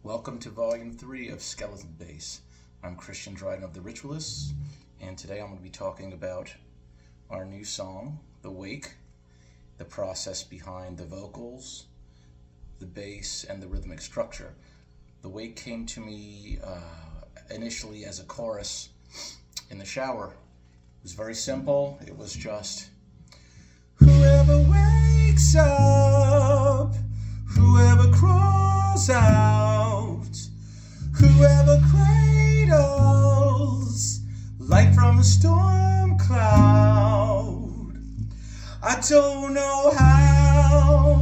Welcome to Volume 3 of Skeleton Bass. I'm Dryden of the Ritualists, and today I'm going to be talking about our new song, The Wake, the process behind the vocals, the bass, and the rhythmic structure. The Wake came to me initially as a chorus in the shower. It was very simple. It was just, whoever wakes up, whoever crawls out, whoever cradles light from a storm cloud, I don't know how.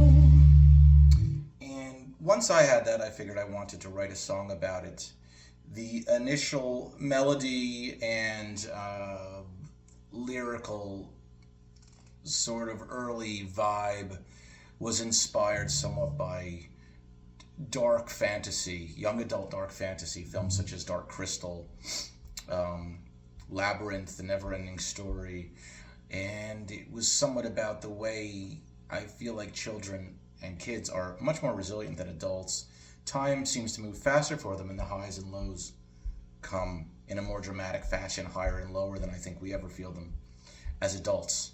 And once I had that, I figured I wanted to write a song about it. The initial melody and lyrical sort of early vibe was inspired somewhat by dark fantasy, young adult dark fantasy films such as Dark Crystal, Labyrinth, The Never-Ending Story, and it was somewhat about the way I feel like children and kids are much more resilient than adults. Time seems to move faster for them, and the highs and lows come in a more dramatic fashion, higher and lower than I think we ever feel them as adults.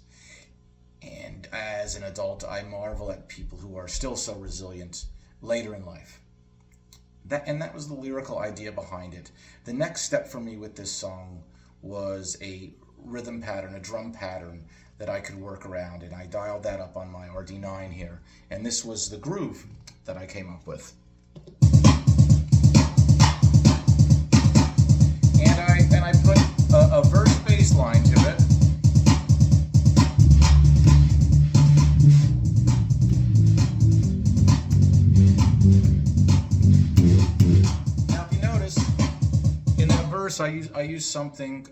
And as an adult, I marvel at people who are still so resilient later in life. That was the lyrical idea behind it. The next step for me with this song was a rhythm pattern, a drum pattern that I could work around, and I dialed that up on my RD9 here. And this was the groove that I came up with. And I put a verse bass line to it. I use something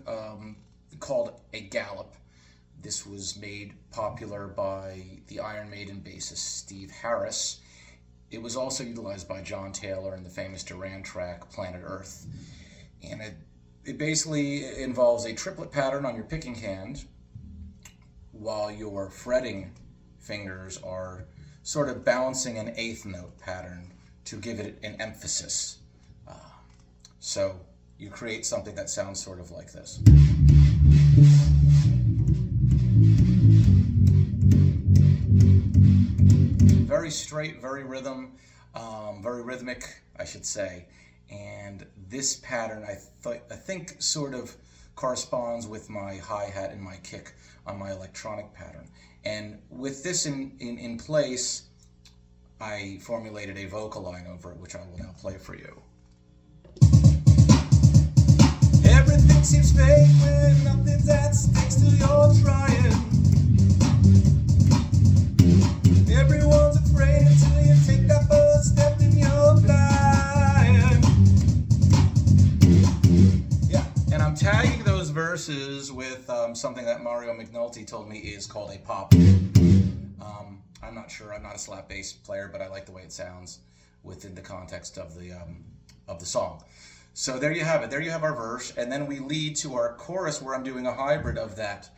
called a gallop. This was made popular by the Iron Maiden bassist Steve Harris. It was also utilized by John Taylor in the famous Duran track Planet Earth. And it basically involves a triplet pattern on your picking hand while your fretting fingers are sort of balancing an eighth note pattern to give it an emphasis. So you create something that sounds sort of like this. Very straight, very very rhythmic, I should say. And this pattern, I think, sort of corresponds with my hi-hat and my kick on my electronic pattern. And with this in place, I formulated a vocal line over it, which I will now play for you. Everything seems fake when nothing's at stake, still you're trying. Everyone's afraid until you take that first step and you're flying. Yeah, and I'm tagging those verses with something that Mario McNulty told me is called a pop. I'm not sure, I'm not a slap bass player, but I like the way it sounds within the context of the song. So there you have it. There you have our verse, and then we lead to our chorus where I'm doing a hybrid of that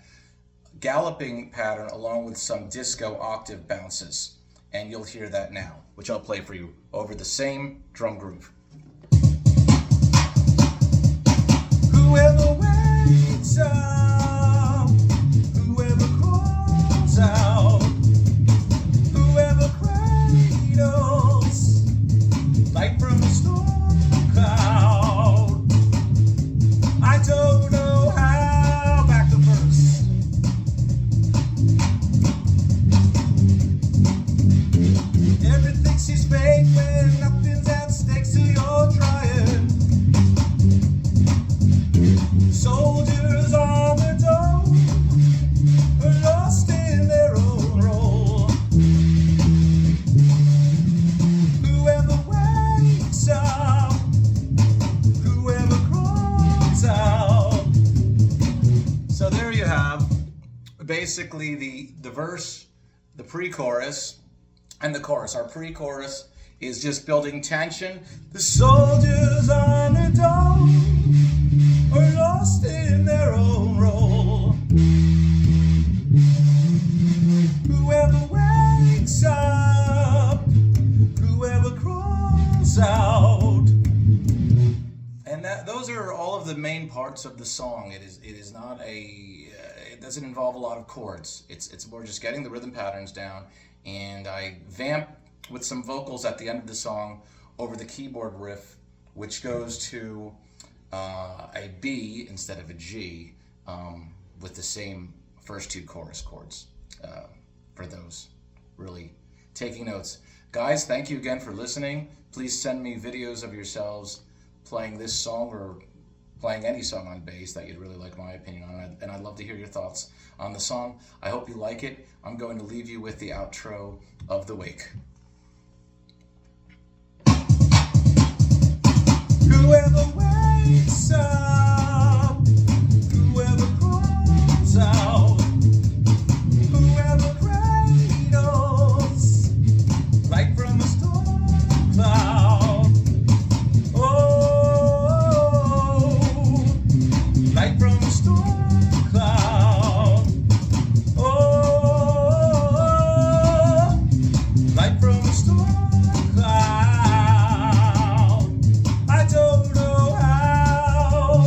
galloping pattern along with some disco octave bounces. And you'll hear that now, which I'll play for you over the same drum groove. Whoever wakes up, whoever crawls out, whoever cradles light from a storm cloud, I don't know how. Back to verse. Everything seems fake when nothing's at stake, so you're trying. Soldiers on the dome are lost in their own role. Whoever wakes up, whoever crawls out. So there you have basically the verse, the pre-chorus, and the chorus. Our pre-chorus is just building tension. The soldiers on the dome are lost in their own role. Whoever wakes up, whoever crawls out, those are all of the main parts of the song. It is not it doesn't involve a lot of chords. It's more just getting the rhythm patterns down, and I vamp with some vocals at the end of the song over the keyboard riff, which goes to a B instead of a G, with the same first two chorus chords, for those really taking notes. Guys, thank you again for listening. Please send me videos of yourselves playing this song or playing any song on bass that you'd really like my opinion on, and I'd love to hear your thoughts on the song. I hope you like it. I'm going to leave you with the outro of The Wake. Whoever wakes up, whoever crawls out, whoever cradles, light from a storm cloud. Oh, light from a storm cloud. Oh, light from a storm cloud. I don't know how.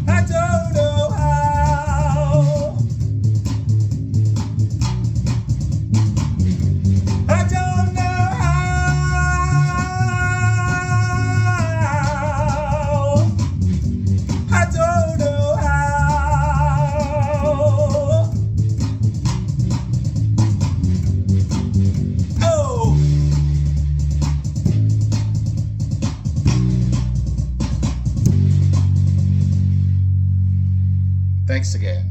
I don't know how. I don't know how. I don't know how. Oh. Thanks again.